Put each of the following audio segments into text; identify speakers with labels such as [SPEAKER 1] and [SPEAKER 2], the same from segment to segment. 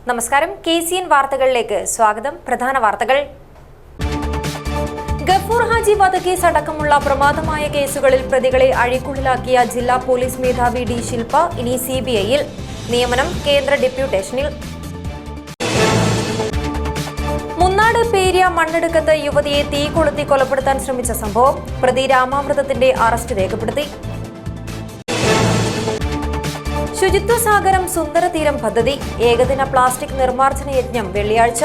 [SPEAKER 1] നമസ്കാരം. KCN വാർത്തകളിലേക്ക് സ്വാഗതം. പ്രധാന വാർത്തകൾ. ഗഫൂർ ഹാജി വധക്കേസ് അടക്കമുള്ള പ്രമാദമായ കേസുകളിൽ പ്രതികളെ അഴിക്കുള്ളിലാക്കിയ ജില്ലാ പോലീസ് മേധാവി ഡി ശിൽപ ഇനി CBI-യിൽ. നിയമനം കേന്ദ്ര ഡെപ്യൂട്ടേഷനിൽ. മുന്നാട് പേരിയ മണ്ണെടുക്കത്ത് യുവതിയെ തീ കൊളുത്തി കൊലപ്പെടുത്താൻ ശ്രമിച്ച സംഭവം. പ്രതി രാമാമൃതത്തിന്റെ അറസ്റ്റ് രേഖപ്പെടുത്തി. ശുചിത്വ സാഗരം സുന്ദരതീരം പദ്ധതി. ഏകദിന പ്ലാസ്റ്റിക് നിർമ്മാർജ്ജന യജ്ഞം വെള്ളിയാഴ്ച.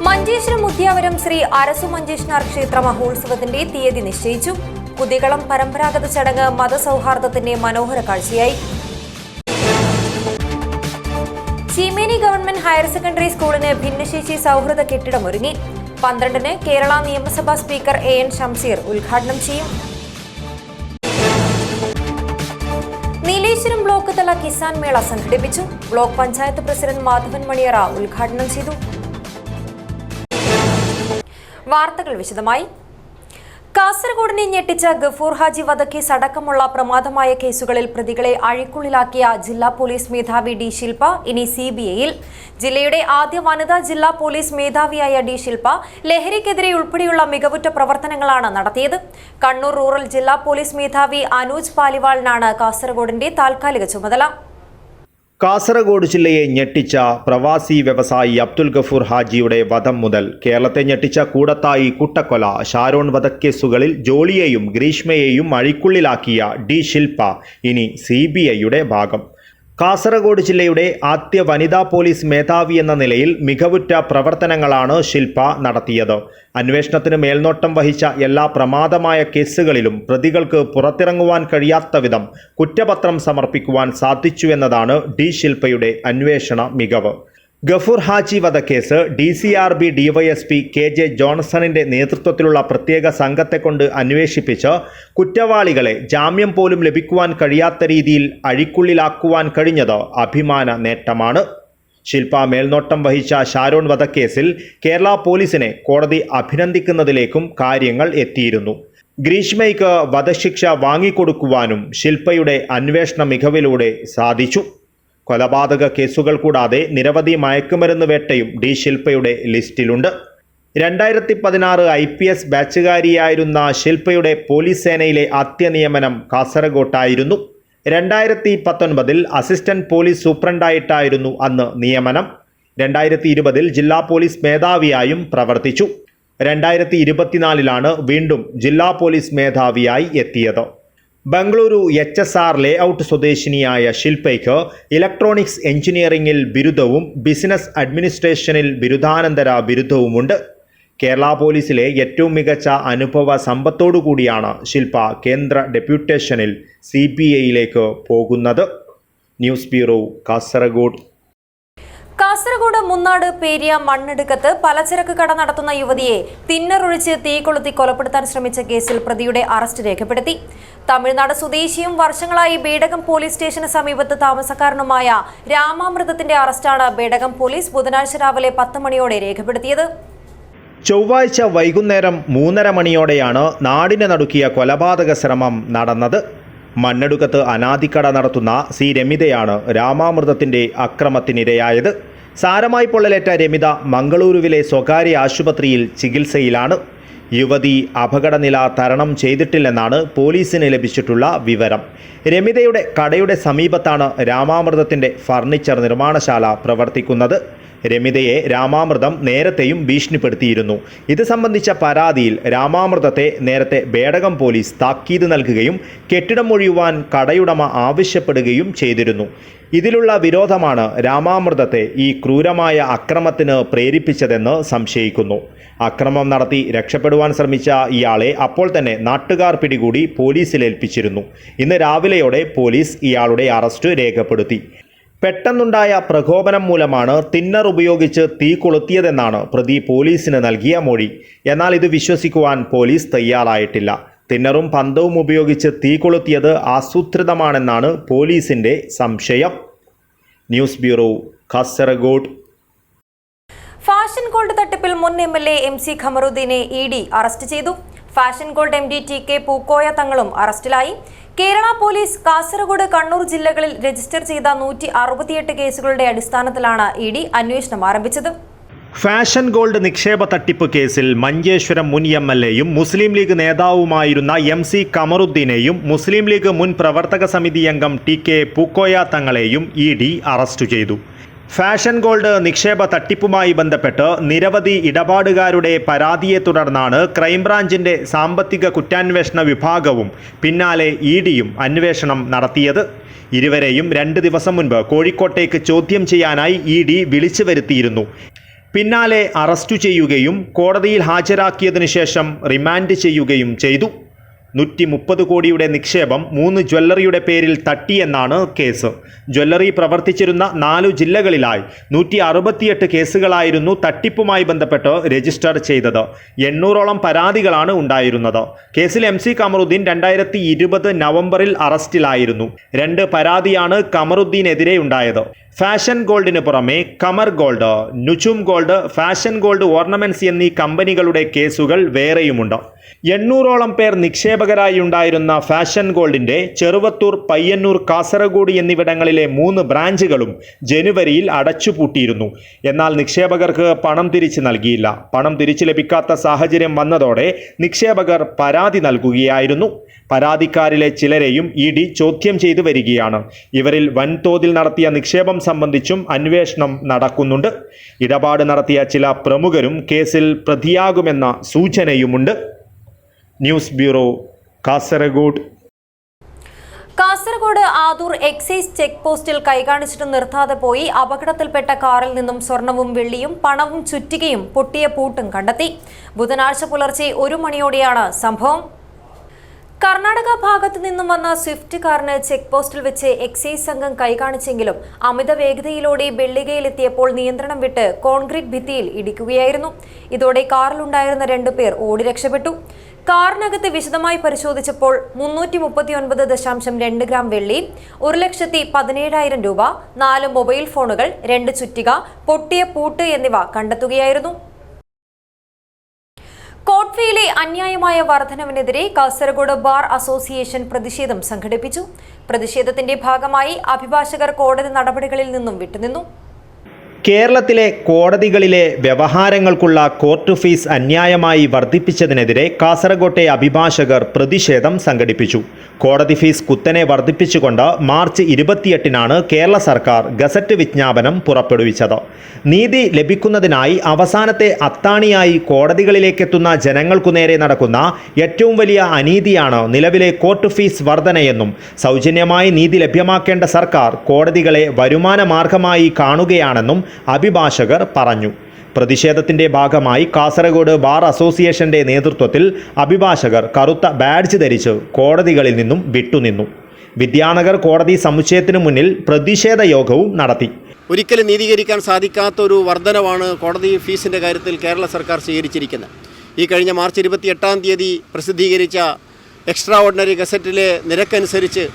[SPEAKER 1] മഞ്ചേശ്വരം മുദ്യാവരം ശ്രീ അരസു മഞ്ചേശ്വര ക്ഷേത്ര മഹോത്സവത്തിന്റെ തീയതി നിശ്ചയിച്ചു. കുതികളം പരമ്പരാഗത ചടങ്ങ് മതസൗഹാർദ്ദത്തിന്റെ മനോഹര കാഴ്ചയായി. ചീമേനി ഗവൺമെന്റ് ഹയർ സെക്കൻഡറി സ്കൂളിന് ഭിന്നശേഷി സൗഹൃദ കെട്ടിടമൊരുങ്ങി. 12-ന് കേരള നിയമസഭാ സ്പീക്കർ AN ഷംസീർ ഉദ്ഘാടനം ചെയ്യും. നീലേശ്വരം ബ്ലോക്ക് തല കിസാൻ മേള സംഘടിപ്പിച്ചു. ബ്ലോക്ക് പഞ്ചായത്ത് പ്രസിഡന്റ് മാധവൻ മണിയറ ഉദ്ഘാടനം ചെയ്തു. വാർത്തകൾ വിശദമായി. കാസർഗോഡിനെ ഞെട്ടിച്ച ഗഫൂർ ഹാജി വധക്കേസ് അടക്കമുള്ള പ്രമാദമായ കേസുകളിൽ പ്രതികളെ അഴിക്കുള്ളിലാക്കിയ ജില്ലാ പോലീസ് മേധാവി ഡി ശിൽപ ഇനി CBI-യിൽ. ജില്ലയുടെ ആദ്യ വനിതാ ജില്ലാ പോലീസ് മേധാവിയായ ഡി ശിൽപ ലഹരിക്കെതിരെ ഉൾപ്പെടെയുള്ള മികവുറ്റ പ്രവർത്തനങ്ങളാണ് നടത്തിയത്. കണ്ണൂർ റൂറൽ ജില്ലാ പോലീസ് മേധാവി അനൂജ് പാലിവാളിനാണ് കാസർഗോഡിന്റെ താൽക്കാലിക ചുമതല.
[SPEAKER 2] കാസർഗോഡ് ജില്ലയെ ഞെട്ടിച്ച പ്രവാസി വ്യവസായി അബ്ദുൽ ഗഫൂർ ഹാജിയുടെ വധം മുതൽ കേരളത്തെ ഞെട്ടിച്ച കൂടത്തായി കുട്ടക്കൊല, ഷാരോൺ വധക്കേസുകളിൽ ജോളിയെയും ഗ്രീഷ്മയെയും അഴിക്കുള്ളിലാക്കിയ ഡി ശിൽപ ഇനി CBI-യുടെ ഭാഗം. കാസർഗോഡ് ജില്ലയുടെ ആദ്യ വനിതാ പോലീസ് മേധാവി എന്ന നിലയിൽ മികവുറ്റ പ്രവർത്തനങ്ങളാണ് ശിൽപ നടത്തിയത്. അന്വേഷണത്തിന് മേൽനോട്ടം വഹിച്ച എല്ലാ പ്രമാദമായ കേസുകളിലും പ്രതികൾക്ക് പുറത്തിറങ്ങുവാൻ കഴിയാത്ത വിധം കുറ്റപത്രം സമർപ്പിക്കുവാൻ സാധിച്ചുവെന്നതാണ് ഡി ശിൽപയുടെ അന്വേഷണ മികവ്. Gafoor Haji വധക്കേസ് DCRB DYSP KJ ജോൺസണിന്റെ നേതൃത്വത്തിലുള്ള പ്രത്യേക സംഘത്തെക്കൊണ്ട് അന്വേഷിപ്പിച്ച് കുറ്റവാളികളെ ജാമ്യം പോലും ലഭിക്കുവാൻ കഴിയാത്ത രീതിയിൽ അഴിക്കുള്ളിലാക്കുവാൻ കഴിഞ്ഞത് അഭിമാന നേട്ടമാണ്. ശിൽപ മേൽനോട്ടം വഹിച്ച ഷാരോൺ വധക്കേസിൽ കേരള പോലീസിനെ കോടതി അഭിനന്ദിക്കുന്നതിലേക്കും കാര്യങ്ങൾ എത്തിയിരുന്നു. ഗ്രീഷ്മയ്ക്ക് വധശിക്ഷ വാങ്ങിക്കൊടുക്കുവാനും ശിൽപയുടെ അന്വേഷണ മികവിലൂടെ സാധിച്ചു. കൊലപാതക കേസുകൾ കൂടാതെ നിരവധി മയക്കുമരുന്ന് വേട്ടയും ഡി ശിൽപയുടെ ലിസ്റ്റിലുണ്ട്. 2016 IPS ബാച്ചുകാരിയായിരുന്ന ശിൽപയുടെ പോലീസ് സേനയിലെ ആദ്യ നിയമനം കാസർഗോട്ടായിരുന്നു. 2019 അസിസ്റ്റന്റ് പോലീസ് സൂപ്രണ്ടായിട്ടായിരുന്നു അന്ന് നിയമനം. 2020 ജില്ലാ പോലീസ് മേധാവിയായും പ്രവർത്തിച്ചു. 2024 വീണ്ടും ജില്ലാ പോലീസ് മേധാവിയായി എത്തിയത്. ബംഗളൂരു HSR ലേഔട്ട് സ്വദേശിനിയായ ശിൽപയ്ക്ക് ഇലക്ട്രോണിക്സ് എഞ്ചിനീയറിംഗിൽ ബിരുദവും ബിസിനസ് അഡ്മിനിസ്ട്രേഷനിൽ ബിരുദാനന്തര ബിരുദവുമുണ്ട്. കേരള പോലീസിലെ ഏറ്റവും മികച്ച അനുഭവ സമ്പത്തോടുകൂടിയാണ് ശിൽപ കേന്ദ്ര ഡെപ്യൂട്ടേഷനിൽ CBI-യിലേക്ക് പോകുന്നത്. News bureau, Kasaragod.
[SPEAKER 1] കാസർഗോഡ് മുന്നാട് പേരിയ മണ്ണെടുക്കത്ത് പലചരക്ക് കട നടത്തുന്ന യുവതിയെ തിന്നറൊഴിച്ച് തീ കൊളുത്തി കൊലപ്പെടുത്താൻ ശ്രമിച്ച കേസിൽ പ്രതിയുടെ അറസ്റ്റ് രേഖപ്പെടുത്തി. തമിഴ്നാട് സ്വദേശിയും വർഷങ്ങളായി ബേഡകം പോലീസ് സ്റ്റേഷന് സമീപത്ത് താമസക്കാരനുമായ രാമാമൃതത്തിന്റെ അറസ്റ്റാണ് ബേഡകം പോലീസ് ബുധനാഴ്ച രാവിലെ 10 മണിയോടെ രേഖപ്പെടുത്തിയത്.
[SPEAKER 2] ചൊവ്വാഴ്ച വൈകുന്നേരം 3:30 മണിയോടെയാണ് നാടിനെ നടുക്കിയ കൊലപാതക ശ്രമം നടന്നത്. മണ്ണെടുക്കത്ത് അനാദിക്കട നടത്തുന്ന C രമിതയാണ് രാമാമൃതത്തിന്റെ അക്രമത്തിനിരയായത്. സാരമായി പൊള്ളലേറ്റ രമിത മംഗളൂരുവിലെ സ്വകാര്യ ആശുപത്രിയിൽ ചികിത്സയിലാണ്. യുവതി അപകടനില തരണം ചെയ്തിട്ടില്ലെന്നാണ് പോലീസിന് ലഭിച്ചിട്ടുള്ള വിവരം. രമിതയുടെ കടയുടെ സമീപത്താണ് രാമാമൃതത്തിന്റെ ഫർണിച്ചർ നിർമ്മാണശാല പ്രവർത്തിക്കുന്നത്. രമിതയെ രാമാമൃതം നേരത്തെയും ഭീഷണിപ്പെടുത്തിയിരുന്നു. ഇത് സംബന്ധിച്ച പരാതിയിൽ രാമാമൃതത്തെ നേരത്തെ ബേഡകം പോലീസ് താക്കീത് നൽകുകയും കെട്ടിടം ഒഴിയുവാൻ കടയുടമ ആവശ്യപ്പെടുകയും ചെയ്തിരുന്നു. ഇതിലുള്ള വിരോധമാണ് രാമാമൃതത്തെ ഈ ക്രൂരമായ അക്രമത്തിന് പ്രേരിപ്പിച്ചതെന്ന് സംശയിക്കുന്നു. അക്രമം നടത്തി രക്ഷപ്പെടുവാൻ ശ്രമിച്ച ഇയാളെ അപ്പോൾ തന്നെ നാട്ടുകാർ പിടികൂടി പോലീസിലേൽപ്പിച്ചിരുന്നു. ഇന്ന് രാവിലെയോടെ പോലീസ് ഇയാളുടെ അറസ്റ്റ് രേഖപ്പെടുത്തി. പെട്ടെന്നുണ്ടായ പ്രകോപനം മൂലമാണ് തിന്നർ ഉപയോഗിച്ച് തീ കൊളുത്തിയതെന്നാണ് പ്രതി പോലീസിന് നൽകിയ മൊഴി. എന്നാൽ ഇത് വിശ്വസിക്കുവാൻ പോലീസ് തയ്യാറായിട്ടില്ല. തിന്നറും പന്തവും ഉപയോഗിച്ച് തീ കൊളുത്തിയത് ആസൂത്രിതമാണെന്നാണ് പോലീസിന്റെ സംശയം. News bureau, Kasaragod.
[SPEAKER 1] Fashion gold തട്ടിപ്പിൽ മുൻ MLA MC ഖമറുദ്ദീനെ ED അറസ്റ്റ് ചെയ്തു. Fashion gold MD TK Pookoya തങ്ങളും അറസ്റ്റിലായി. കേരള പോലീസ് കാസർഗോഡ്, കണ്ണൂർ ജില്ലകളിൽ രജിസ്റ്റർ ചെയ്ത 168 കേസുകളുടെ അടിസ്ഥാനത്തിലാണ് ഇഡി അന്വേഷണം ആരംഭിച്ചത്.
[SPEAKER 2] ഫാഷൻ ഗോൾഡ് നിക്ഷേപ തട്ടിപ്പ് കേസിൽ മഞ്ചേശ്വരം മുൻ MLA-യും മുസ്ലിം ലീഗ് നേതാവുമായിരുന്ന MC കമറുദ്ദീനെയും മുസ്ലിം ലീഗ് മുൻ പ്രവർത്തക സമിതി അംഗം TK പൂക്കോയ തങ്ങളെയും ഇഡി അറസ്റ്റ് ചെയ്തു. ഫാഷൻ ഗോൾഡ് നിക്ഷേപ തട്ടിപ്പുമായി ബന്ധപ്പെട്ട് നിരവധി ഇടപാടുകാരുടെ പരാതിയെ തുടർന്നാണ് ക്രൈംബ്രാഞ്ചിന്റെ സാമ്പത്തിക കുറ്റാന്വേഷണ വിഭാഗവും പിന്നാലെ ഇഡിയും അന്വേഷണം നടത്തിയത്. ഇരുവരെയും 2 ദിവസം മുൻപ് കോഴിക്കോട്ടേക്ക് ചോദ്യം ചെയ്യാനായി ഇഡി വിളിച്ചു വരുത്തിയിരുന്നു. പിന്നാലെ അറസ്റ്റ് ചെയ്യുകയും കോടതിയിൽ ഹാജരാക്കിയതിനു ശേഷം റിമാൻഡ് ചെയ്യുകയും ചെയ്തു. 130 കോടിയുടെ നിക്ഷേപം 3 ജ്വല്ലറിയുടെ പേരിൽ തട്ടിയെന്നാണ് കേസ്. ജ്വല്ലറി പ്രവർത്തിച്ചിരുന്ന 4 ജില്ലകളിലായി 168 കേസുകളായിരുന്നു തട്ടിപ്പുമായി ബന്ധപ്പെട്ട് രജിസ്റ്റർ ചെയ്തത്. 800ഓളം പരാതികളാണ് ഉണ്ടായിരുന്നത്. കേസിൽ MC കമറുദ്ദീൻ 2020 നവംബറിൽ അറസ്റ്റിലായിരുന്നു. 2 പരാതിയാണ് കമറുദ്ദീനെതിരെ ഉണ്ടായത്. ഫാഷൻ ഗോൾഡിന് പുറമെ കമർ ഗോൾഡ്, നുചും ഗോൾഡ്, ഫാഷൻ ഗോൾഡ് ഓർണമെന്റ്സ് എന്നീ കമ്പനികളുടെ കേസുകൾ വേറെയുമുണ്ട്. 800ഓളം പേർ നിക്ഷേപകരായി ഉണ്ടായിരുന്ന ഫാഷൻ ഗോൾഡിന്റെ ചെറുവത്തൂർ, പയ്യന്നൂർ, കാസർഗോഡ് എന്നിവിടങ്ങളിലെ 3 ബ്രാഞ്ചുകളും ജനുവരിയിൽ അടച്ചുപൂട്ടിയിരുന്നു. എന്നാൽ നിക്ഷേപകർക്ക് പണം തിരിച്ചു നൽകിയില്ല. പണം തിരിച്ചു ലഭിക്കാത്ത സാഹചര്യം വന്നതോടെ നിക്ഷേപകർ പരാതി നൽകുകയായിരുന്നു. പരാതിക്കാരിലെ ചിലരെയും ഇഡി ചോദ്യം ചെയ്തു വരികയാണ്. ഇവരിൽ വൻതോതിൽ നടത്തിയ നിക്ഷേപം സംബന്ധിച്ചും അന്വേഷണം നടക്കുന്നുണ്ട്. ഇടപാട് നടത്തിയ ചില പ്രമുഖരും കേസിൽ പ്രതിയാകുമെന്ന സൂചനയുമുണ്ട്. News bureau, Kasaragod.
[SPEAKER 1] Kasaragod Adoor excise check പോസ്റ്റിൽ കൈകാണിച്ചിട്ട് നിർത്താതെ പോയി അപകടത്തിൽപ്പെട്ട കാറിൽ നിന്നും സ്വർണവും വെള്ളിയും പണവും ചുറ്റികയും പൊട്ടിയ പൂട്ടും കണ്ടെത്തി. ബുധനാഴ്ച പുലർച്ചെ 1 മണിയോടെയാണ് സംഭവം. കർണാടക ഭാഗത്തു നിന്നും വന്ന സ്വിഫ്റ്റ് കാറിന് ചെക്ക് പോസ്റ്റിൽ വെച്ച് എക്സൈസ് സംഘം കൈകാണിച്ചെങ്കിലും അമിത വേഗതയിലൂടെ വെള്ളികയിലെത്തിയപ്പോൾ നിയന്ത്രണം വിട്ട് കോൺക്രീറ്റ് ഭിത്തിയിൽ ഇടിക്കുകയായിരുന്നു. ഇതോടെ കാറിലുണ്ടായിരുന്ന 2 പേർ ഓടി രക്ഷപ്പെട്ടു. കാറിനകത്ത് വിശദമായി പരിശോധിച്ചപ്പോൾ 339.2 ഗ്രാം വെള്ളി, 1,17,000 രൂപ, 4 മൊബൈൽ ഫോണുകൾ, 2 ചുറ്റിക, പൊട്ടിയ പൂട്ട് എന്നിവ കണ്ടെത്തുകയായിരുന്നു. കോട്ട് ഫീയിലെ അന്യായമായ വർധനവിനെതിരെ കാസർഗോഡ് ബാർ അസോസിയേഷൻ പ്രതിഷേധം സംഘടിപ്പിച്ചു. പ്രതിഷേധത്തിന്റെ ഭാഗമായി അഭിഭാഷകർ കോടതി നടപടികളിൽ നിന്നും വിട്ടുനിന്നു.
[SPEAKER 2] കേരളത്തിലെ കോടതികളിലെ വ്യവഹാരങ്ങൾക്കുള്ള കോർട്ട് ഫീസ് അന്യായമായി വർദ്ധിപ്പിച്ചതിനെതിരെ കാസർഗോട്ടെ അഭിഭാഷകർ പ്രതിഷേധം സംഘടിപ്പിച്ചു. കോടതി ഫീസ് കുത്തനെ വർദ്ധിപ്പിച്ചുകൊണ്ട് മാർച്ച് 28-നാണ് കേരള സർക്കാർ ഗസറ്റ് വിജ്ഞാപനം പുറപ്പെടുവിച്ചത്. നീതി ലഭിക്കുന്നതിനായി അവസാനത്തെ അത്താണിയായി കോടതികളിലേക്കെത്തുന്ന ജനങ്ങൾക്കു നേരെ നടക്കുന്ന ഏറ്റവും വലിയ അനീതിയാണ് നിലവിലെ കോർട്ട് ഫീസ് വർധനയെന്നും സൗജന്യമായി നീതി ലഭ്യമാക്കേണ്ട സർക്കാർ കോടതികളെ വരുമാന മാർഗമായി കാണുകയാണെന്നും അഭിഭാഷകർ പറഞ്ഞു. പ്രതിഷേധത്തിന്റെ ഭാഗമായി കാസർഗോഡ് ബാർ അസോസിയേഷന്റെ നേതൃത്വത്തിൽ അഭിഭാഷകർ കറുത്ത ബാഡ്ജ് ധരിച്ച് കോടതികളിൽ നിന്നും വിട്ടുനിന്നു. വിദ്യാനഗർ കോടതി സമുച്ചയത്തിനു മുന്നിൽ പ്രതിഷേധ യോഗവും നടത്തി.
[SPEAKER 3] ഒരിക്കലും നീതീകരിക്കാൻ സാധിക്കാത്ത ഒരു വർധനവാണ് കോടതി ഫീസിൻ്റെ കാര്യത്തിൽ കേരള സർക്കാർ സ്വീകരിച്ചിരിക്കുന്നത്. ഈ കഴിഞ്ഞ മാർച്ച് 28 പ്രസിദ്ധീകരിച്ച എക്സ്ട്രാ ഓർഡിനറി ഗസറ്റിലെ നിരക്കനുസരിച്ച്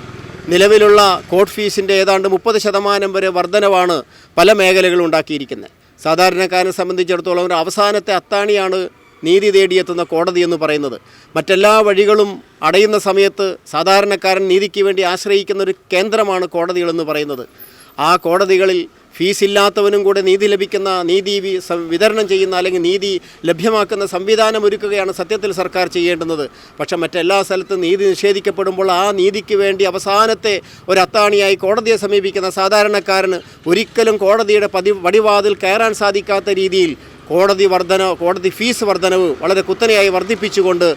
[SPEAKER 3] നിലവിലുള്ള കോർട്ട് ഫീസിൻ്റെ ഏതാണ്ട് 30% വരെ വർധനവാണ് പല മേഖലകളും ഉണ്ടാക്കിയിരിക്കുന്നത്. സാധാരണക്കാരനെ സംബന്ധിച്ചിടത്തോളം ഒരു അവസാനത്തെ അത്താണിയാണ് നീതി തേടിയെത്തുന്ന കോടതി എന്ന് പറയുന്നത്. മറ്റെല്ലാ വഴികളും അടയുന്ന സമയത്ത് സാധാരണക്കാരൻ നീതിക്ക് വേണ്ടി ആശ്രയിക്കുന്ന ഒരു കേന്ദ്രമാണ് കോടതികളെന്ന് പറയുന്നത്. ആ കോടതികളിൽ ഫീസില്ലാത്തവനും കൂടെ നീതി ലഭിക്കുന്ന, നീതി വിതരണം ചെയ്യുന്ന അല്ലെങ്കിൽ നീതി ലഭ്യമാക്കുന്ന സംവിധാനം ഒരുക്കുകയാണ് സത്യത്തിൽ സർക്കാർ ചെയ്യേണ്ടുന്നത്. പക്ഷെ മറ്റെല്ലാ സ്ഥലത്തും നീതി നിഷേധിക്കപ്പെടുമ്പോൾ ആ നീതിക്ക് വേണ്ടി അവസാനത്തെ ഒരു അത്താണിയായി കോടതിയെ സമീപിക്കുന്ന സാധാരണക്കാരന് ഒരിക്കലും കോടതിയുടെ വടിവാതിൽ കയറാൻ സാധിക്കാത്ത രീതിയിൽ കോടതി ഫീസ് വർധനവ് വളരെ കുത്തനെയായി വർദ്ധിപ്പിച്ചുകൊണ്ട്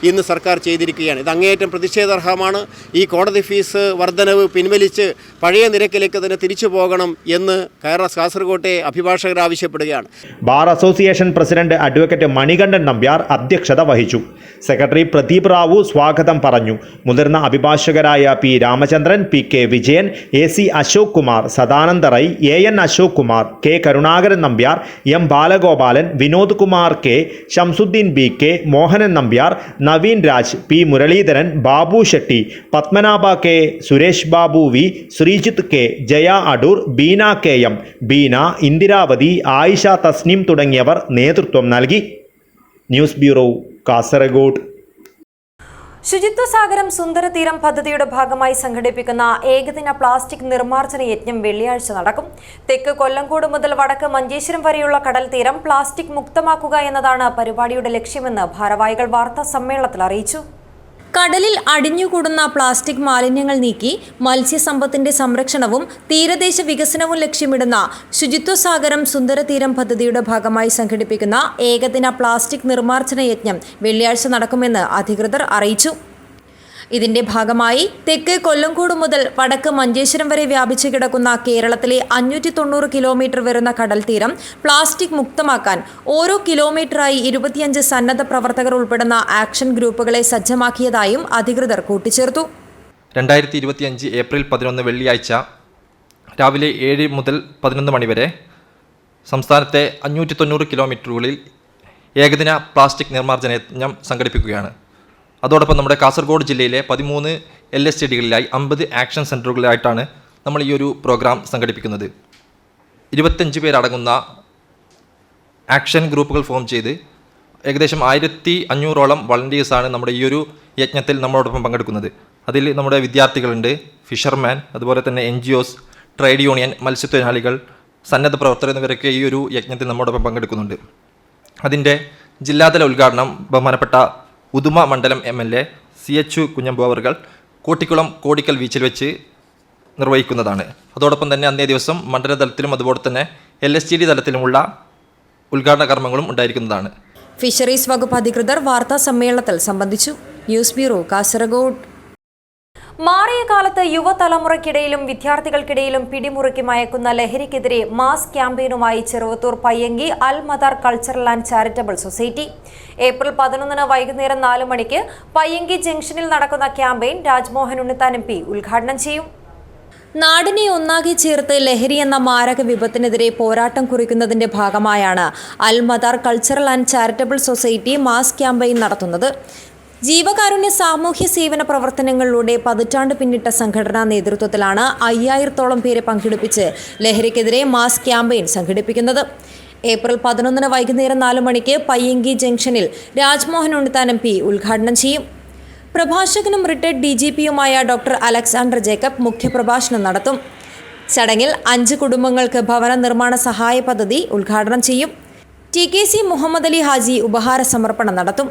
[SPEAKER 3] ഇന്ന് സർക്കാർ ചെയ്തിരിക്കുകയാണ്. ഇത് അങ്ങേയറ്റം പ്രതിഷേധാർഹമാണ്. ഈ കോടതി ഫീസ് വർധനവ് പിൻവലിച്ച് പഴയ നിരക്കിലേക്ക് തന്നെ തിരിച്ചു പോകണം എന്ന് കാസർകോട്ടെ അഭിഭാഷകർ ആവശ്യപ്പെടുകയാണ്.
[SPEAKER 2] Bar association president advocate Manikandan Nambiar അധ്യക്ഷത വഹിച്ചു. സെക്രട്ടറി പ്രദീപ് റാവു സ്വാഗതം പറഞ്ഞു. മുതിർന്ന അഭിഭാഷകരായ P. Ramachandran, PK Vijayan, AC Ashok Kumar, Sadananda rye, AN Ashok Kumar, K. Karunakaran Nambiar, M. Balagopalan, Vinod Kumar K, Shamsuddin BK, Mohanan Nambiar, Naveen Raj, P. Muraleedharan, Babu Shetty, Padmanabha K, Suresh Babu V, Sreejith K, Jaya Adoor, Beena KM, Beena, Indiravathi, Ayisha Tasneem തുടങ്ങിയവർ നേതൃത്വം നൽകി. News bureau, Kasaragod.
[SPEAKER 1] ശുചിത്വ സാഗരം സുന്ദരതീരം പദ്ധതിയുടെ ഭാഗമായി സംഘടിപ്പിക്കുന്ന ഏകദിന പ്ലാസ്റ്റിക് നിർമ്മാർജ്ജന യജ്ഞം വെള്ളിയാഴ്ച നടക്കും. തെക്ക് കൊല്ലങ്കോട് മുതൽ വടക്ക് മഞ്ചേശ്വരം വരെയുള്ള കടൽ തീരം പ്ലാസ്റ്റിക് മുക്തമാക്കുക എന്നതാണ് പരിപാടിയുടെ ലക്ഷ്യമെന്ന് ഭാരവാഹികൾ വാർത്താ സമ്മേളനത്തിൽ അറിയിച്ചു. കടലിൽ അടിഞ്ഞുകൂടുന്ന പ്ലാസ്റ്റിക് മാലിന്യങ്ങൾ നീക്കി മത്സ്യസമ്പത്തിന്റെ സംരക്ഷണവും തീരദേശ വികസനവും ലക്ഷ്യമിടുന്ന ശുചിത്വ സാഗരം സുന്ദരതീരം പദ്ധതിയുടെ ഭാഗമായി സംഘടിപ്പിക്കുന്ന ഏകദിന പ്ലാസ്റ്റിക് നിർമ്മാർജ്ജന യജ്ഞം വെള്ളിയാഴ്ച നടക്കുമെന്ന് അധികൃതർ അറിയിച്ചു. ഇതിന്റെ ഭാഗമായി തെക്ക് കൊല്ലങ്കോട് മുതൽ വടക്ക് മഞ്ചേശ്വരം വരെ വ്യാപിച്ചു കിടക്കുന്ന കേരളത്തിലെ 590 കിലോമീറ്റർ വരുന്ന കടൽ തീരം പ്ലാസ്റ്റിക് മുക്തമാക്കാൻ ഓരോ കിലോമീറ്ററായി 25 സന്നദ്ധ പ്രവർത്തകർ ഉൾപ്പെടുന്ന ആക്ഷൻ ഗ്രൂപ്പുകളെ സജ്ജമാക്കിയതായും അധികൃതർ കൂട്ടിച്ചേർത്തു.
[SPEAKER 4] 2025 ഏപ്രിൽ 11 വെള്ളിയാഴ്ച രാവിലെ 7 മുതൽ 11 മണി വരെ സംസ്ഥാനത്തെ 590 കിലോമീറ്ററുകളിൽ ഏകദിന പ്ലാസ്റ്റിക് നിർമ്മാർജ്ജന യജ്ഞം സംഘടിപ്പിക്കുകയാണ്. അതോടൊപ്പം നമ്മുടെ കാസർഗോഡ് ജില്ലയിലെ 13 LSTDകളിലായി 50 ആക്ഷൻ സെൻറ്ററുകളിലായിട്ടാണ് നമ്മൾ ഈ ഒരു പ്രോഗ്രാം സംഘടിപ്പിക്കുന്നത്. 25 പേരടങ്ങുന്ന ആക്ഷൻ ഗ്രൂപ്പുകൾ ഫോം ചെയ്ത് ഏകദേശം 1500ഓളം വളണ്ടിയേഴ്സാണ് നമ്മുടെ ഈ ഒരു യജ്ഞത്തിൽ നമ്മളോടൊപ്പം പങ്കെടുക്കുന്നത്. അതിൽ നമ്മുടെ വിദ്യാർത്ഥികളുണ്ട്, ഫിഷർമാൻ, അതുപോലെ തന്നെ NGOs, ട്രേഡ് യൂണിയൻ, മത്സ്യത്തൊഴിലാളികൾ, സന്നദ്ധ പ്രവർത്തകർ എന്നിവരൊക്കെ ഈ ഒരു യജ്ഞത്തിൽ നമ്മോടൊപ്പം പങ്കെടുക്കുന്നുണ്ട്. അതിൻ്റെ ജില്ലാതല ഉദ്ഘാടനം ബഹുമാനപ്പെട്ട ഉദുമ മണ്ഡലം MLA CH കുഞ്ഞമ്പു അവർ കോട്ടിക്കുളം കോടിക്കൽ ബീച്ചിൽ വെച്ച് നിർവഹിക്കുന്നതാണ്. അതോടൊപ്പം തന്നെ അന്നേ ദിവസം മണ്ഡലതലത്തിലും അതുപോലെ തന്നെ LSTD തലത്തിലുമുള്ള ഉദ്ഘാടന കർമ്മങ്ങളും ഉണ്ടായിരിക്കുന്നതാണ്.
[SPEAKER 1] ഫിഷറീസ് വകുപ്പ് അധികൃതർ വാർത്താ സമ്മേളനത്തിൽ സംബന്ധിച്ചു. News bureau, Kasaragod. മാറിയ കാലത്ത് യുവതലമുറയ്ക്കിടയിലും വിദ്യാർത്ഥികൾക്കിടയിലും പിടിമുറുക്കി മയക്കുന്ന ലഹരിക്കെതിരെ മാസ് ക്യാമ്പയിനുമായി Cheruvathur Payyanki Al Madar cultural and charitable society. April 11 വൈകുന്നേരം 4 മണിക്ക് പയ്യങ്കി ജംഗ്ഷനിൽ നടക്കുന്ന ക്യാമ്പയിൻ രാജ്മോഹൻ ഉണ്ണിത്താൻ MP ഉദ്ഘാടനം ചെയ്യും. നാടിനെ ഒന്നാകെ ചേർത്ത് ലഹരി എന്ന മാരക വിപത്തിനെതിരെ പോരാട്ടം കുറിക്കുന്നതിന്റെ ഭാഗമായാണ് Al Madar cultural and charitable society mass campaign നടത്തുന്നത്. ജീവകാരുണ്യ സാമൂഹ്യ സേവന പ്രവർത്തനങ്ങളിലൂടെ പതിറ്റാണ്ട് പിന്നിട്ട സംഘടനാ നേതൃത്വത്തിലാണ് 5000ഓളം പേരെ പങ്കെടുപ്പിച്ച് ലഹരിക്കെതിരെ മാസ് ക്യാമ്പയിൻ സംഘടിപ്പിക്കുന്നത്. ഏപ്രിൽ 11 വൈകുന്നേരം 4 മണിക്ക് പയ്യങ്കി ജംഗ്ഷനിൽ രാജ്മോഹൻ ഉണ്ണിത്താൻ MP ഉദ്ഘാടനം ചെയ്യും. പ്രഭാഷകനും റിട്ടയർഡ് DGPയുമായ ഡോക്ടർ അലക്സാണ്ടർ ജേക്കബ് മുഖ്യപ്രഭാഷണം നടത്തും. ചടങ്ങിൽ 5 കുടുംബങ്ങൾക്ക് ഭവന നിർമ്മാണ സഹായ പദ്ധതി ഉദ്ഘാടനം ചെയ്യും. TKC മുഹമ്മദ് അലി ഹാജി ഉപഹാര സമർപ്പണം നടത്തും.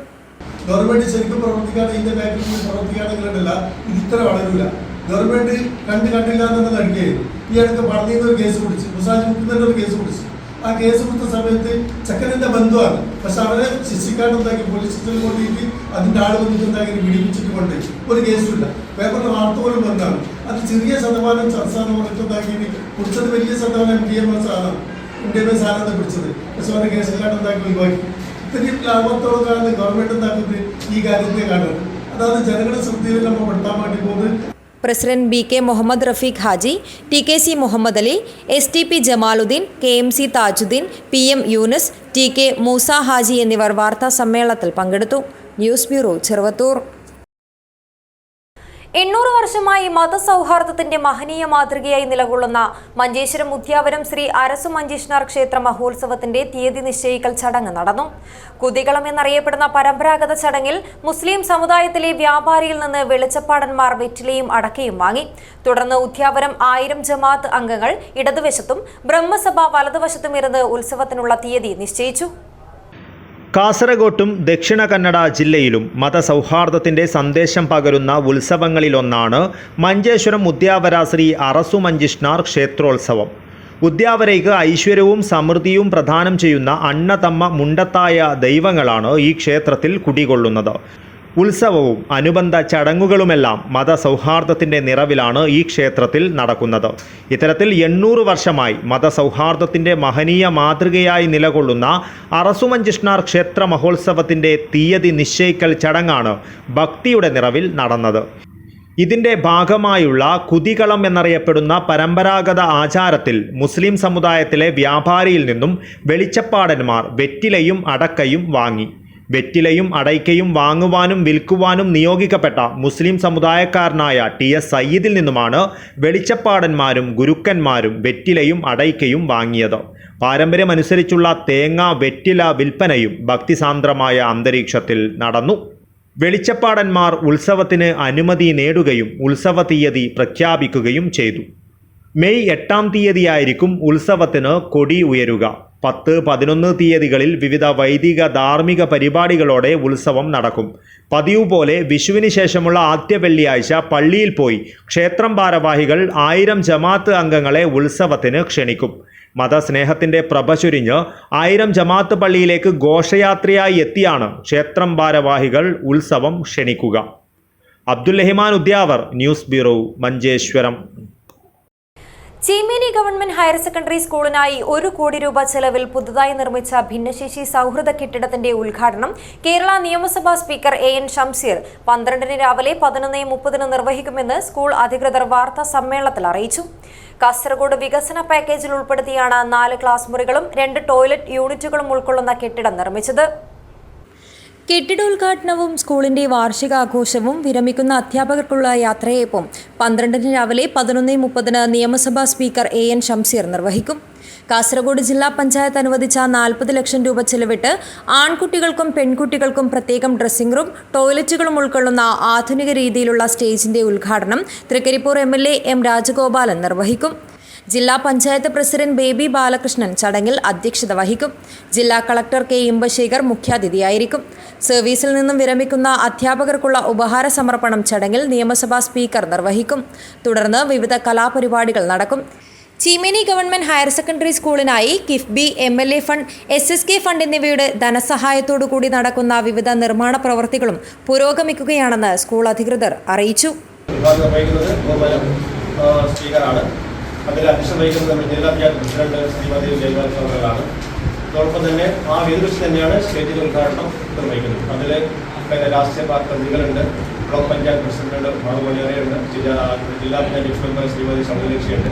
[SPEAKER 5] ഗവൺമെന്റ് ശരിക്കും പ്രവർത്തിക്കാതെ ഇതിന്റെ ബാക്കിൽ പ്രവർത്തിക്കുകയാണെങ്കിലല്ല ഇത് ഇത്ര വളരില്ല. ഗവൺമെന്റ് കണ്ടില്ല എന്നുള്ള നടിക്കുകയായിരുന്നു. ഈ അടുത്ത് പറഞ്ഞിരുന്ന ഒരു കേസ് പിടിച്ച്, മുസാജ് മുക്കുന്ന ഒരു കേസ് പിടിച്ച്. ആ കേസ് കൊടുത്ത സമയത്ത് ചെക്കനിന്റെ ബന്ധുവാണ്, പക്ഷെ അവരെ ശിക്ഷിക്കാണ്ടുണ്ടാക്കി പോലീസ് സ്റ്റേഷനിൽ കൊണ്ടിട്ട് അതിന്റെ ആൾ വന്നിട്ടുണ്ടാക്കി പിടിപ്പിച്ചിട്ട് കൊണ്ട് ഒരു കേസുമില്ല. പേപ്പറിൽ വാർത്ത പോലും വന്നാണ്. അത് ചെറിയ ശതമാനം ചർച്ചാന്ന് പറഞ്ഞിട്ടുണ്ടാക്കി പിടിച്ചത് വലിയ ശതമാനം MDMS ആണ്, MDMS ആണെന്ന് പിടിച്ചത്. പക്ഷെ അവരെ കേസില്ലാണ്ടുണ്ടാക്കി ഒഴിവാക്കി. ഇത്രയും ലാഭത്തോടെയാണ് ഗവൺമെന്റ് ഉണ്ടാക്കുന്നത് ഈ കാര്യത്തെ കാണുന്നത്. അതാണ് ജനങ്ങളുടെ ശ്രദ്ധയിൽ നമ്മൾ പെടുത്താൻ വേണ്ടി പോകുന്നത്.
[SPEAKER 1] President BK Muhammad Rafeeq Haji, TKC Muhammad Ali, STP Jamaluddin, KMC Thajuddin, PM Yunus, TK Moosa Haji എന്നിവർ വാർത്താ സമ്മേളനത്തിൽ പങ്കെടുത്തു. News bureau, Cheruvathur. 800 വർഷമായി മതസൗഹാർദ്ദത്തിന്റെ മഹനീയ മാതൃകയായി നിലകൊള്ളുന്ന മഞ്ചേശ്വരം ഉദ്യാവരം ശ്രീ അരസു മഞ്ചേശ്വര ക്ഷേത്ര മഹോത്സവത്തിന്റെ തീയതി നിശ്ചയിക്കൽ ചടങ്ങ് നടന്നു. കുതികളം എന്നറിയപ്പെടുന്ന പരമ്പരാഗത ചടങ്ങിൽ മുസ്ലിം സമുദായത്തിലെ വ്യാപാരിയിൽ നിന്ന് വെളിച്ചപ്പാടന്മാർ വെറ്റിലയും അടക്കയും വാങ്ങി. തുടർന്ന് ഉദ്യാവരം 1000 ജമാഅത്ത് അംഗങ്ങൾ ഇടതുവശത്തും ബ്രഹ്മസഭ വലതുവശത്തും ഇരുന്ന് ഉത്സവത്തിനുള്ള തീയതി നിശ്ചയിച്ചു.
[SPEAKER 2] കാസർഗോട്ടും ദക്ഷിണ കന്നഡ ജില്ലയിലും മതസൗഹാർദ്ദത്തിൻ്റെ സന്ദേശം പകരുന്ന ഉത്സവങ്ങളിലൊന്നാണ് മഞ്ചേശ്വരം ഉദ്യാവര ശ്രീ അറസു മഞ്ചിഷ്ണാർ ക്ഷേത്രോത്സവം. ഉദ്യാവരയ്ക്ക് ഐശ്വര്യവും സമൃദ്ധിയും പ്രദാനം ചെയ്യുന്ന അണ്ണതമ്മ മുണ്ടത്തായ ദൈവങ്ങളാണ് ഈ ക്ഷേത്രത്തിൽ കുടികൊള്ളുന്നത്. ഉത്സവവും അനുബന്ധ ചടങ്ങുകളുമെല്ലാം മതസൗഹാർദ്ദത്തിൻ്റെ നിറവിലാണ് ഈ ക്ഷേത്രത്തിൽ നടക്കുന്നത്. ഇത്തരത്തിൽ 800 വർഷമായി മതസൗഹാർദ്ദത്തിൻ്റെ മഹനീയ മാതൃകയായി നിലകൊള്ളുന്ന അറസുമഞ്ചിഷ്ണാർ ക്ഷേത്ര മഹോത്സവത്തിൻ്റെ തീയതി നിശ്ചയിക്കൽ ചടങ്ങാണ് ഭക്തിയുടെ നിറവിൽ നടന്നത്. ഇതിൻ്റെ ഭാഗമായുള്ള കുതികളം എന്നറിയപ്പെടുന്ന പരമ്പരാഗത ആചാരത്തിൽ മുസ്ലിം സമുദായത്തിലെ വ്യാപാരിയിൽ നിന്നും വെളിച്ചപ്പാടന്മാർ വെറ്റിലയും അടക്കയും വാങ്ങി. വെറ്റിലയും അടയ്ക്കയും വാങ്ങുവാനും വിൽക്കുവാനും നിയോഗിക്കപ്പെട്ട മുസ്ലിം സമുദായക്കാരനായ TS സയ്യിദിൽ നിന്നുമാണ് വെളിച്ചപ്പാടന്മാരും ഗുരുക്കന്മാരും വെറ്റിലയും അടയ്ക്കയും വാങ്ങിയത്. പാരമ്പര്യമനുസരിച്ചുള്ള തേങ്ങ വെറ്റില വിൽപ്പനയും ഭക്തിസാന്ദ്രമായ അന്തരീക്ഷത്തിൽ നടന്നു. വെളിച്ചപ്പാടന്മാർ ഉത്സവത്തിന് അനുമതി നേടുകയും ഉത്സവ തീയതി പ്രഖ്യാപിക്കുകയും ചെയ്തു. മെയ് 8-ാം തീയതിയായിരിക്കും ഉത്സവത്തിന് കൊടി ഉയരുക. 10-11 തീയതികളിൽ വിവിധ വൈദിക ധാർമ്മിക പരിപാടികളോടെ ഉത്സവം നടക്കും. പതിവ് പോലെ വിഷുവിന് ശേഷമുള്ള ആദ്യ വെള്ളിയാഴ്ച പള്ളിയിൽ പോയി ക്ഷേത്രം ഭാരവാഹികൾ 1000 ജമാഅത്ത് അംഗങ്ങളെ ഉത്സവത്തിന് ക്ഷണിക്കും. മതസ്നേഹത്തിൻ്റെ പ്രഭ ചൊരിഞ്ഞ് 1000 ജമാഅത്ത് പള്ളിയിലേക്ക് ഘോഷയാത്രയായി എത്തിയാണ് ക്ഷേത്രം ഭാരവാഹികൾ ഉത്സവം ക്ഷണിക്കുക. Abdul Rahman Udyavar, news bureau, Manjeshwaram.
[SPEAKER 1] Cheemeni government higher secondary സ്കൂളിനായി 1 കോടി രൂപ ചെലവിൽ പുതുതായി നിർമ്മിച്ച ഭിന്നശേഷി സൗഹൃദ കെട്ടിടത്തിന്റെ ഉദ്ഘാടനം കേരള നിയമസഭാ സ്പീക്കർ AN ഷംസീർ 12-ന് രാവിലെ 11:30 നിർവഹിക്കുമെന്ന് സ്കൂൾ അധികൃതർ വാർത്താ സമ്മേളനത്തിൽ അറിയിച്ചു. കാസർഗോഡ് വികസന പാക്കേജിൽ ഉൾപ്പെടുത്തിയാണ് 4 ക്ലാസ് മുറികളും 2 ടോയ്ലറ്റ് യൂണിറ്റുകളും ഉൾക്കൊള്ളുന്ന കെട്ടിടം നിർമ്മിച്ചത്. കെട്ടിടോദ്ഘാടനവും സ്കൂളിന്റെ വാർഷികാഘോഷവും വിരമിക്കുന്ന അധ്യാപകർക്കുള്ള യാത്രയയപ്പും 12-ന് രാവിലെ 11:30 നിയമസഭാ സ്പീക്കർ AN ഷംസീർ നിർവഹിക്കും. കാസർഗോഡ് ജില്ലാ പഞ്ചായത്ത് അനുവദിച്ച 40 ലക്ഷം രൂപ ചെലവിട്ട് ആൺകുട്ടികൾക്കും പെൺകുട്ടികൾക്കും പ്രത്യേകം ഡ്രസ്സിംഗ് റൂം, ടോയ്ലറ്റുകളും ഉൾക്കൊള്ളുന്ന ആധുനിക രീതിയിലുള്ള സ്റ്റേജിന്റെ ഉദ്ഘാടനം തൃക്കരിപ്പൂർ MLA M രാജഗോപാലൻ നിർവഹിക്കും. ജില്ലാ പഞ്ചായത്ത് പ്രസിഡന്റ് ബേബി ബാലകൃഷ്ണൻ ചടങ്ങിൽ അധ്യക്ഷത വഹിക്കും. ജില്ലാ കളക്ടർ K ഇമ്പശേഖർ മുഖ്യാതിഥിയായിരിക്കും. സർവീസിൽ നിന്നും വിരമിക്കുന്ന അധ്യാപകർക്കുള്ള ഉപഹാര സമർപ്പണം ചടങ്ങിൽ നിയമസഭാ സ്പീക്കർ നിർവഹിക്കും. തുടർന്ന് വിവിധ കലാപരിപാടികൾ നടക്കും. ചീമേനി ഗവൺമെന്റ് ഹയർ സെക്കൻഡറി സ്കൂളിനായി KIIFB, MLA fund, SSK fund എന്നിവയുടെ ധനസഹായത്തോടുകൂടി നടക്കുന്ന വിവിധ നിർമ്മാണ പ്രവൃത്തികളും പുരോഗമിക്കുകയാണെന്ന് സ്കൂൾ അധികൃതർ അറിയിച്ചു.
[SPEAKER 6] അതിൽ അധ്യക്ഷത വഹിക്കുന്നത് നമ്മുടെ ജില്ലാ പഞ്ചായത്ത് പ്രസിഡന്റ് ശ്രീമതി ജയപാലാണ്. അതോടൊപ്പം തന്നെ ആ എതിർവശം തന്നെയാണ് സ്റ്റേജിന്റെ ഉദ്ഘാടനം നിർവഹിക്കുന്നത്. അതിൽ രാഷ്ട്രീയ പാർട്ടി പ്രതികളുണ്ട്, ബ്ലോക്ക് പഞ്ചായത്ത് പ്രസിഡന്റ് മാധുമണിയറയുണ്ട്, ജില്ലാ പഞ്ചായത്ത് മെമ്പർ ശ്രീമതി സൗദലക്ഷിയുണ്ട്,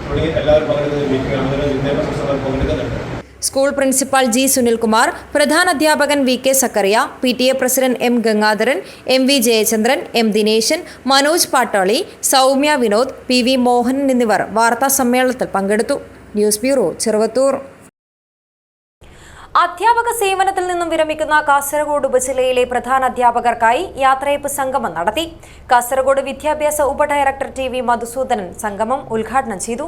[SPEAKER 6] തുടങ്ങി എല്ലാവരും പങ്കെടുക്കുന്ന മീറ്റിംഗാണ്. അതിൽ വിദ്യാഭ്യാസ പങ്കെടുക്കുന്നുണ്ട്.
[SPEAKER 1] സ്കൂൾ പ്രിൻസിപ്പാൾ G സുനിൽകുമാർ, പ്രധാനാധ്യാപകൻ VK Sakkariya, PTA president M Gangadharan, MV Jayachandran, M Dineshan, Manoj Pattali, Soumya Vinod, PV Mohanan എന്നിവർ വാർത്താ സമ്മേളനത്തിൽ പങ്കെടുത്തു. News bureau, Cheruvathur. അധ്യാപക സേവനത്തിൽ നിന്നും വിരമിക്കുന്ന കാസർഗോഡ് ഉപജില്ലയിലെ പ്രധാന അധ്യാപകർക്കായി യാത്രയയപ്പ് സംഗമം നടത്തി. കാസർഗോഡ് വിദ്യാഭ്യാസ ഉപഡയറക്ടർ TV മധുസൂദനൻ സംഗമം ഉദ്ഘാടനം ചെയ്തു.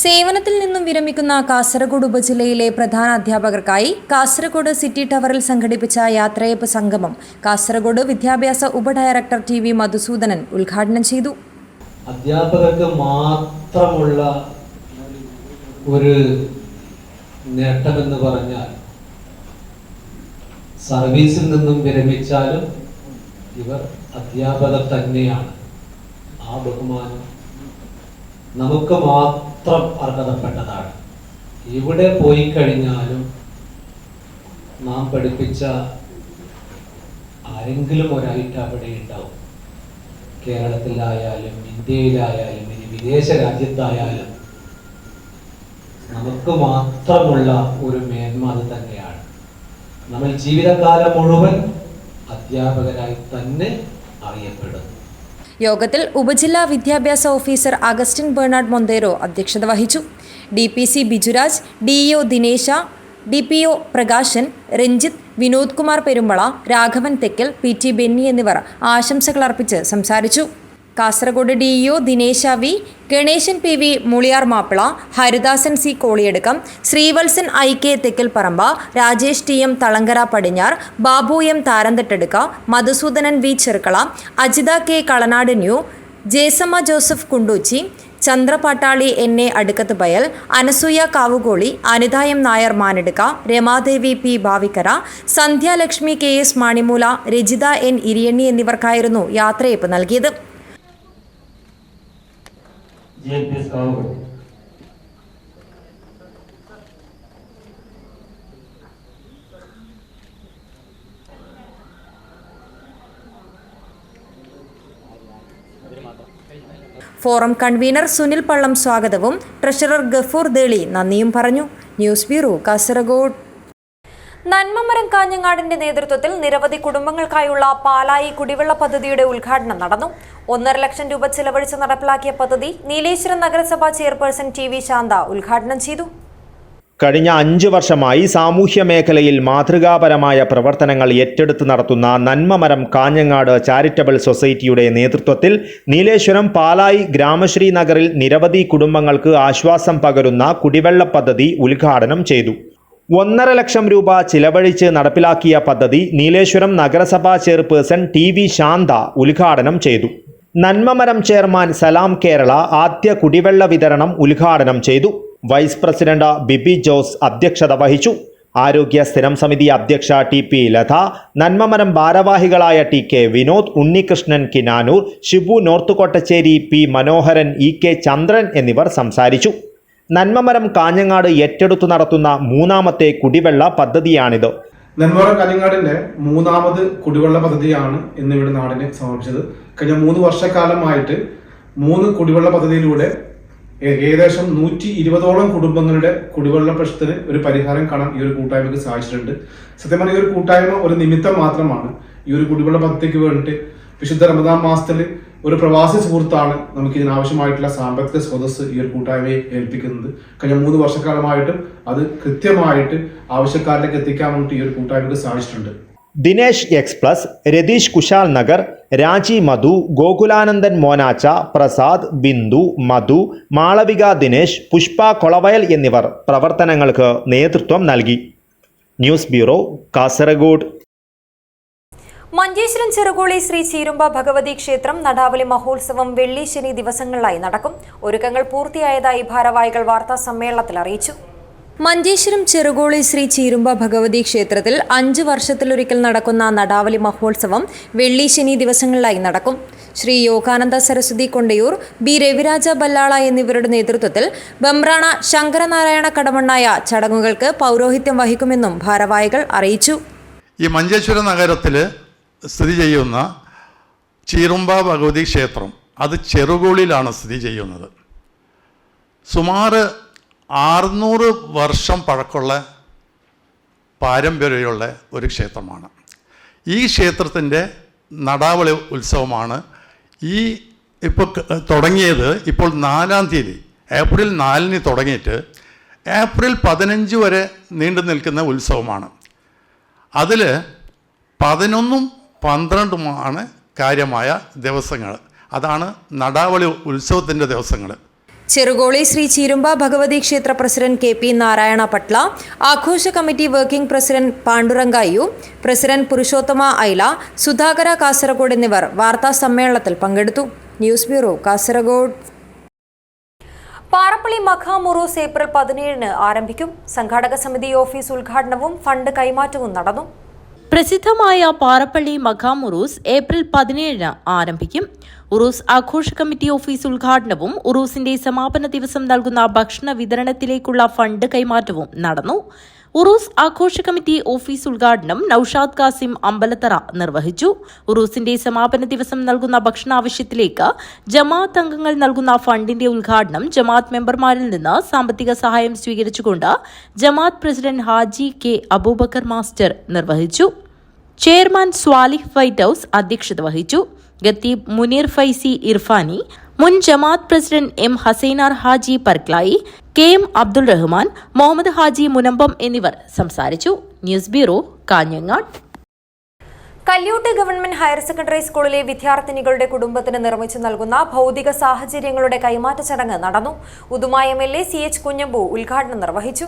[SPEAKER 1] സേവനത്തിൽ നിന്നും വിരമിക്കുന്ന കാസർഗോഡ് ഉപജില്ലയിലെ പ്രധാന അധ്യാപകർക്കായി കാസർഗോഡ് സിറ്റി ടവറിൽ സംഘടിപ്പിച്ച യാത്രയയപ്പ് സംഗമം കാസർഗോഡ് വിദ്യാഭ്യാസ ഉപഡയറക്ടർ TV മധുസൂദനൻ ഉദ്ഘാടനം ചെയ്തു.
[SPEAKER 7] അധ്യാപകർക്ക് മാത്രമുള്ള ഒരു നേട്ടമെന്ന് പറഞ്ഞാൽ സർവീസിൽ നിന്നും വിരമിച്ചാലും ഇവർ അധ്യാപകർ തന്നെയാണ്. ആ ബഹുമാനം നമുക്ക് മാത്രം അർഹതപ്പെട്ടതാണ്. ഇവിടെ പോയി കഴിഞ്ഞാലും നാം പഠിപ്പിച്ച ആരെങ്കിലും ഒരായിട്ട് അവിടെ ഉണ്ടാവും. കേരളത്തിലായാലും ഇന്ത്യയിലായാലും ഇനി വിദേശ രാജ്യത്തായാലും നമുക്ക് മാത്രമുള്ള ഒരു മേന്മ അത് തന്നെയാണ്. നമ്മൾ ജീവിതകാലം മുഴുവൻ അധ്യാപകരായി തന്നെ അറിയപ്പെടുന്നു.
[SPEAKER 1] യോഗത്തിൽ ഉപജില്ലാ വിദ്യാഭ്യാസ ഓഫീസർ അഗസ്റ്റിൻ ബെർണാഡ് മൊന്തേരോ അധ്യക്ഷത വഹിച്ചു. DPC ബിജുരാജ്, DEO ദിനേശ, DPO പ്രകാശൻ, രഞ്ജിത്ത്, വിനോദ് കുമാർ പെരുമ്പള, രാഘവൻ തെക്കൽ, PT ബെന്നി എന്നിവർ ആശംസകൾ അർപ്പിച്ച് സംസാരിച്ചു. Kasaragod DEO Dinesha V, Ganeshan PV Muliyar Mappila, Haridasan C Koliyadukkam, Srivatsan IK Thekkal Paramba, Rajesh TM Thalangara Padinjar, Babu M Tharanthattedukka, Madhusudanan V Cherukkala, Ajitha K Kalanad new, Jessamma Joseph Kunduchi, Chandrapattali NA Adukkath Bayal, Anasuya Kavukoli, Anitha M Nair Manedukka, Ramadevi P Bhavikkara, Sandhyalakshmi KS Manimoola, Rajitha N Iriyanni എന്നിവർക്കായിരുന്നു യാത്രയയപ്പ് നൽകിയത്. ഫോറം കൺവീനർ സുനിൽ പള്ളം സ്വാഗതവും ട്രഷറർ ഗഫൂർ ദേളി നന്ദിയും പറഞ്ഞു. News bureau, Kasaragod. നന്മമരം കാഞ്ഞങ്ങാടിന്റെ നേതൃത്വത്തിൽ നിരവധി കുടുംബങ്ങൾക്കായുള്ള പാലായി കുടിവെള്ള പദ്ധതിയുടെ ഉദ്ഘാടനം നടന്നു. 1.5 ലക്ഷം രൂപ ചെലവഴിച്ച് നടപ്പിലാക്കിയ പദ്ധതി നീലേശ്വരം നഗരസഭാ ചെയർപേഴ്സൺ TV ശാന്ത ഉദ്ഘാടനം ചെയ്തു.
[SPEAKER 2] കഴിഞ്ഞ 5 വർഷമായി സാമൂഹ്യ മേഖലയിൽ മാതൃകാപരമായ പ്രവർത്തനങ്ങൾ ഏറ്റെടുത്ത് നടത്തുന്ന നന്മമരം കാഞ്ഞങ്ങാട് ചാരിറ്റബിൾ സൊസൈറ്റിയുടെ നേതൃത്വത്തിൽ നീലേശ്വരം പാലായി ഗ്രാമശ്രീ നഗറിൽ നിരവധി കുടുംബങ്ങൾക്ക് ആശ്വാസം പകരുന്ന കുടിവെള്ള പദ്ധതി ഉദ്ഘാടനം ചെയ്തു. 1.5 ലക്ഷം രൂപ ചിലവഴിച്ച് നടപ്പിലാക്കിയ പദ്ധതി നീലേശ്വരം നഗരസഭാ ചെയർപേഴ്സൺ TV ശാന്ത ഉദ്ഘാടനം ചെയ്തു. നന്മമരം ചെയർമാൻ സലാം കേരള ആദ്യ കുടിവെള്ള വിതരണം ഉദ്ഘാടനം ചെയ്തു. വൈസ് പ്രസിഡന്റ് ബിബി ജോസ് അധ്യക്ഷത വഹിച്ചു. ആരോഗ്യ സ്ഥിരം സമിതി അധ്യക്ഷ TP ലത, നന്മമരം ഭാരവാഹികളായ TK Vinod, Unnikrishnan Kinanoor, Shibu North Kottacheri, P Manoharan, EK Chandran എന്നിവർ സംസാരിച്ചു. നന്മമരം കാഞ്ഞങ്ങാട് ഏറ്റെടുത്തു നടത്തുന്ന 3ാമത്തെ കുടിവെള്ള പദ്ധതിയാണിത്.
[SPEAKER 8] നന്മമരം കാഞ്ഞങ്ങാടിന്റെ 3ാമത് കുടിവെള്ള പദ്ധതിയാണ് ഇന്നിവിടെ നാടിന് സമർപ്പിച്ചത്. കഴിഞ്ഞ 3 വർഷക്കാലമായിട്ട് 3 കുടിവെള്ള പദ്ധതിയിലൂടെ ഏകദേശം 120ഓളം കുടുംബങ്ങളുടെ കുടിവെള്ള പ്രശ്നത്തിന് ഒരു പരിഹാരം കാണാൻ ഈ ഒരു കൂട്ടായ്മക്ക് സാധിച്ചിട്ടുണ്ട്. സത്യം പറഞ്ഞാൽ ഈ ഒരു കൂട്ടായ്മ ഒരു നിമിത്തം മാത്രമാണ്. ഈ ഒരു കുടിവെള്ള പദ്ധതിക്ക് വേണ്ടിയിട്ട് വിശുദ്ധ റമദാൻ മാസത്തിൽ ഒരു പ്രവാസി സുഹൃത്താണ് നമുക്ക് ഇതിനാവശ്യമായിട്ടുള്ള സാമ്പത്തിക സ്രോതസ് ഈ ഒരു കൂട്ടായ്മയെ ഏൽപ്പിക്കുന്നത്. കഴിഞ്ഞ 3 വർഷക്കാലമായിട്ടും അത് കൃത്യമായിട്ട് ആവശ്യക്കാരിലേക്ക് എത്തിക്കാൻ വേണ്ടി ഈ ഒരു കൂട്ടായ്മക്ക് സാധിച്ചിട്ടുണ്ട്.
[SPEAKER 2] ദിനേശ് എക്സ്പ്ലസ്, രതീഷ് കുശാൽ നഗർ, രാജി മധു, ഗോകുലാനന്ദൻ മോനാച്ച, പ്രസാദ്, ബിന്ദു, മധു, മാളവിക ദിനേശ്, പുഷ്പ കൊളവയൽ എന്നിവർ പ്രവർത്തനങ്ങൾക്ക് നേതൃത്വം നൽകി. News bureau, Kasaragod.
[SPEAKER 1] മഞ്ചേശ്വരം ചെറുകോളി ശ്രീ ചീരുമ്പ ഭഗവതി ക്ഷേത്രം നടാവലി മഹോത്സവം വെള്ളി ശനി ദിവസങ്ങളിലായി നടക്കും. ഒരുക്കങ്ങൾ പൂർത്തിയായതായി ഭാരവാഹികൾ വാർത്താ സമ്മേളനത്തിൽ അറിയിച്ചു. മഞ്ചേശ്വരം ചെറുകോളി ശ്രീ ചീരുമ്പ ഭഗവതി ക്ഷേത്രത്തിൽ 5 വർഷത്തിലൊരിക്കൽ നടക്കുന്ന നടാവലി മഹോത്സവം വെള്ളി ശനി ദിവസങ്ങളിലായി നടക്കും. ശ്രീ യോഗാനന്ദ സരസ്വതി കൊണ്ടയൂർ, B രവിരാജ ബല്ലാള എന്നിവരുടെ നേതൃത്വത്തിൽ ബംബ്രാണ ശങ്കരനാരായണ കടമണ്ണായ ചടങ്ങുകൾക്ക് പൗരോഹിത്യം വഹിക്കുമെന്നും ഭാരവാഹികൾ അറിയിച്ചു.
[SPEAKER 9] ഈ മഞ്ചേശ്വരം നഗരത്തിൽ സ്ഥിതി ചെയ്യുന്ന ചീറുമ്പ ഭഗവതി ക്ഷേത്രം അത് ചെറുകോളിലാണ് സ്ഥിതി ചെയ്യുന്നത്. സുമാർ 600 വർഷം പഴക്കമുള്ള പാരമ്പര്യമുള്ള ഒരു ക്ഷേത്രമാണ്. ഈ ക്ഷേത്രത്തിൻ്റെ നടാവളി ഉത്സവമാണ് ഇപ്പോൾ തുടങ്ങിയത്. ഇപ്പോൾ 4-ാം തീയതി ഏപ്രിൽ 4-ന് തുടങ്ങിയിട്ട് ഏപ്രിൽ 15 വരെ നീണ്ടു നിൽക്കുന്ന ഉത്സവമാണ്. അതിൽ 11ഉം 12ഉമാണ് കാര്യമായ ദിവസങ്ങൾ. അതാണ് നടാവളി ഉത്സവത്തിൻ്റെ ദിവസങ്ങൾ.
[SPEAKER 1] ചെറുകോളി ശ്രീ ചീരുമ്പ ഭഗവതി ക്ഷേത്ര പ്രസിഡന്റ് KP നാരായണ പട്ല, ആഘോഷ കമ്മിറ്റി വർക്കിംഗ് പ്രസിഡന്റ് പാണ്ഡുരംഗായു, പ്രസിഡന്റ് പുരുഷോത്തമ ഐല, സുധാകര കാസർഗോഡ് എന്നിവർ വാർത്താ സമ്മേളനത്തിൽ പങ്കെടുത്തു. News bureau, Kasaragod. പാറപ്പള്ളി മഖാം ഉറൂസ് ഏപ്രിൽ 17-ന് ആരംഭിക്കും. സംഘാടക സമിതി ഓഫീസ് ഉദ്ഘാടനവും ഫണ്ട് കൈമാറ്റവും നടന്നു.
[SPEAKER 10] പ്രസിദ്ധമായ പാറപ്പള്ളി മഖാം ഉറൂസ് ഏപ്രിൽ 17-ന് ആരംഭിക്കും. ഉറൂസ് ആഘോഷ കമ്മിറ്റി ഓഫീസ് ഉദ്ഘാടനവും ഉറൂസിന്റെ സമാപന ദിവസം നൽകുന്ന ഭക്ഷണ വിതരണത്തിലേക്കുള്ള ഫണ്ട് കൈമാറ്റവും നടന്നു. ഉറൂസ് ആഘോഷ കമ്മിറ്റി ഓഫീസ് ഉദ്ഘാടനം നൌഷാദ് കാസിം അമ്പലത്തറ നിർവഹിച്ചു. ഉറൂസിന്റെ സമാപന ദിവസം നൽകുന്ന ഭക്ഷണാവശ്യത്തിലേക്ക് ജമാഅത്ത് അംഗങ്ങൾ നൽകുന്ന ഫണ്ടിന്റെ ഉദ്ഘാടനം ജമാഅത്ത് മെമ്പർമാരിൽ നിന്ന് സാമ്പത്തിക സഹായം സ്വീകരിച്ചുകൊണ്ട് ജമാഅത്ത് പ്രസിഡന്റ് ഹാജി K അബൂബക്കർ മാസ്റ്റർ നിർവഹിച്ചു. ചെയർമാൻ സ്വാലിഹ് വൈറ്റ് ഹൌസ് അധ്യക്ഷത വഹിച്ചു. ഖത്തീബ് മുനീർ ഫൈസി ഇർഫാനി, മുൻ ജമാഅത്ത് പ്രസിഡന്റ് M ഹസൈനാർ ഹാജി പർക്ലായി, KM അബ്ദുൾ റഹ്മാൻ, മുഹമ്മദ് ഹാജി മുനമ്പം എന്നിവർ സംസാരിച്ചു. News bureau, Kanhangad.
[SPEAKER 1] Kalyot government higher secondary സ്കൂളിലെ വിദ്യാർത്ഥിനികളുടെ കുടുംബത്തിന് നിർമ്മിച്ചു നൽകുന്ന ഭൗതിക സാഹചര്യങ്ങളുടെ കൈമാറ്റ ചടങ്ങ് നടന്നു. ഉദുമ MLA CH കുഞ്ഞമ്പു ഉദ്ഘാടനം നിർവഹിച്ചു.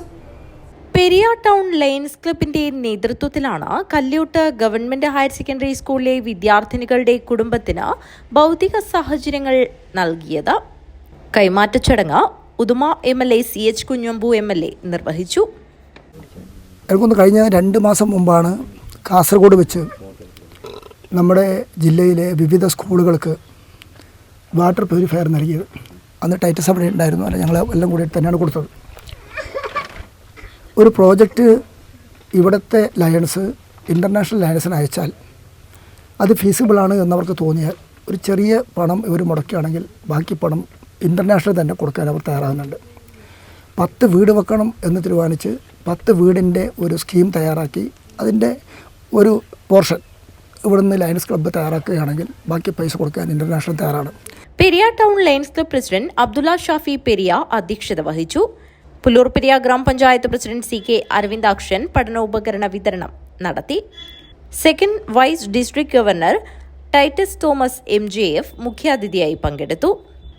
[SPEAKER 10] പെരിയ ടൗൺ ലയൺസ് ക്ലബിന്റെ നേതൃത്വത്തിലാണ് കല്യൂട്ട് ഗവൺമെന്റ് ഹയർ സെക്കൻഡറി സ്കൂളിലെ വിദ്യാർത്ഥിനികളുടെ കുടുംബത്തിന് ഭൗതിക സാഹചര്യങ്ങൾ നൽകിയത്. കൈമാറ്റ ചടങ്ങ് Uduma MLA CH Kunhambu MLA നിർവഹിച്ചു.
[SPEAKER 11] എനിക്കൊന്ന് കഴിഞ്ഞ 2 മാസം മുമ്പാണ് കാസർഗോഡ് വെച്ച് നമ്മുടെ ജില്ലയിലെ വിവിധ സ്കൂളുകൾക്ക് വാട്ടർ പ്യൂരിഫയർ നൽകിയത്. അന്ന് ടൈറ്റസ് അവിടെ ഉണ്ടായിരുന്നു. അല്ല, ഞങ്ങൾ എല്ലാം കൂടി തന്നെയാണ് കൊടുത്തത്. ഒരു പ്രോജക്റ്റ് ഇവിടുത്തെ ലയൺസ് ഇൻ്റർനാഷണൽ ലയൺസിന് അയച്ചാൽ അത് ഫീസിബിളാണ് എന്നവർക്ക് തോന്നിയാൽ ഒരു ചെറിയ പണം ഇവർ മുടക്കുകയാണെങ്കിൽ ബാക്കി പണം ഇൻ്റർനാഷണൽ തന്നെ കൊടുക്കാൻ അവർ തയ്യാറാകുന്നുണ്ട്. 10 വീട് വെക്കണം എന്ന് തീരുമാനിച്ച് 10 വീടിൻ്റെ ഒരു സ്കീം തയ്യാറാക്കി അതിൻ്റെ ഒരു പോർഷൻ ഇവിടുന്ന് ലയൺസ് ക്ലബ്ബ് തയ്യാറാക്കുകയാണെങ്കിൽ ബാക്കി പൈസ കൊടുക്കാൻ ഇൻ്റർനാഷണൽ തയ്യാറാണ്.
[SPEAKER 10] Periya town lions club president Abdulla Shafi Periya അധ്യക്ഷത വഹിച്ചു. പുല്ലൂർപ്പെരിയ ഗ്രാമപഞ്ചായത്ത് പ്രസിഡന്റ് CK അരവിന്ദാക്ഷൻ പഠനോപകരണ വിതരണം നടത്തി. Second vice district governor Titus Thomas MJF മുഖ്യാതിഥിയായി പങ്കെടുത്തു.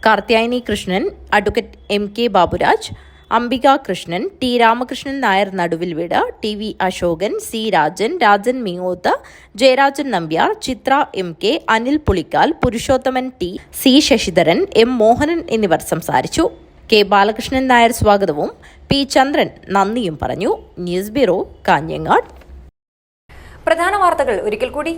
[SPEAKER 10] Karthyayani Krishnan, advocate MK Baburaj, Ambika Krishnan, T Ramakrishnan Nair Naduvilveedu, TV Ashokan, C Rajan, Rajan Mingoth, Jayarajan Nambiar, Chithra MK, Anil Pulikkal, Purushothaman T, C Sasidharan, M Mohanan എന്നിവർ സംസാരിച്ചു. K ബാലകൃഷ്ണൻ നായർ സ്വാഗതവും P ചന്ദ്രൻ നന്ദിയും പറഞ്ഞു. News bureau, Kanhangad.
[SPEAKER 1] പ്രധാന വാർത്തകൾ ഒരിക്കൽ കൂടി.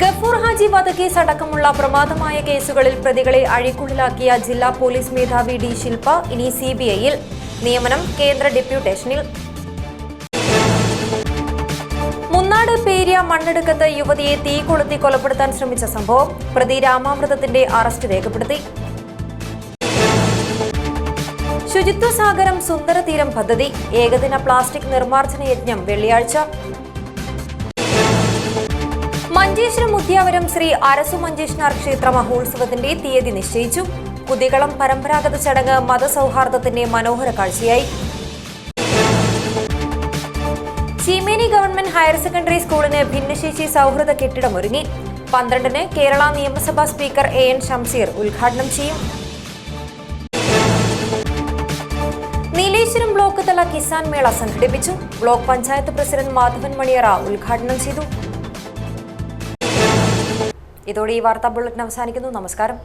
[SPEAKER 1] ഗഫൂർ ഹാജി വധക്കേസ് അടക്കമുള്ള പ്രമാദമായ കേസുകളിൽ പ്രതികളെ അഴിക്കുള്ളിലാക്കിയ ജില്ലാ പോലീസ് മേധാവി D ശിൽപ ഇനി CBIയിൽ. നിയമനം കേന്ദ്ര ഡെപ്യൂട്ടേഷനിൽ. മുന്നാട് പേരിയ മണ്ണെടുക്കത്ത് യുവതിയെ തീ കൊളുത്തി കൊലപ്പെടുത്താൻ ശ്രമിച്ച സംഭവം പ്രതി രാമാമൃതത്തിന്റെ അറസ്റ്റ് രേഖപ്പെടുത്തി. ശുചിത്വ സാഗരം സുന്ദര തീരം പദ്ധതി ഏകദിന പ്ലാസ്റ്റിക് നിർമ്മാർജ്ജന യജ്ഞം വെള്ളിയാഴ്ച. മഞ്ചേശ്വരം മുദ്യാവരം ശ്രീ അരസു മഞ്ചേശ്വര ക്ഷേത്ര മഹോത്സവത്തിന്റെ തീയതി നിശ്ചയിച്ചു. കുതികളം പരമ്പരാഗത ചടങ്ങ് മതസൗഹാർദ്ദത്തിന്റെ മനോഹര കാഴ്ചയായി. ചീമേനി ഗവൺമെന്റ് ഹയർ സെക്കൻഡറി സ്കൂളിന് ഭിന്നശേഷി സൗഹൃദ കെട്ടിടമൊരുങ്ങി. 12-ന് കേരള നിയമസഭാ സ്പീക്കർ AN ഷംസീർ ഉദ്ഘാടനം ചെയ്യും. നീലേശ്വരം ബ്ലോക്ക് തല കിസാൻ മേള സംഘടിപ്പിച്ചു. ബ്ലോക്ക് പഞ്ചായത്ത് പ്രസിഡന്റ് മാധവൻ മണിയറ ഉദ്ഘാടനം ചെയ്തു. ഇതോടെ ഈ വാർത്താ ബുള്ളറ്റിൻ അവസാനിക്കുന്നു. നമസ്കാരം.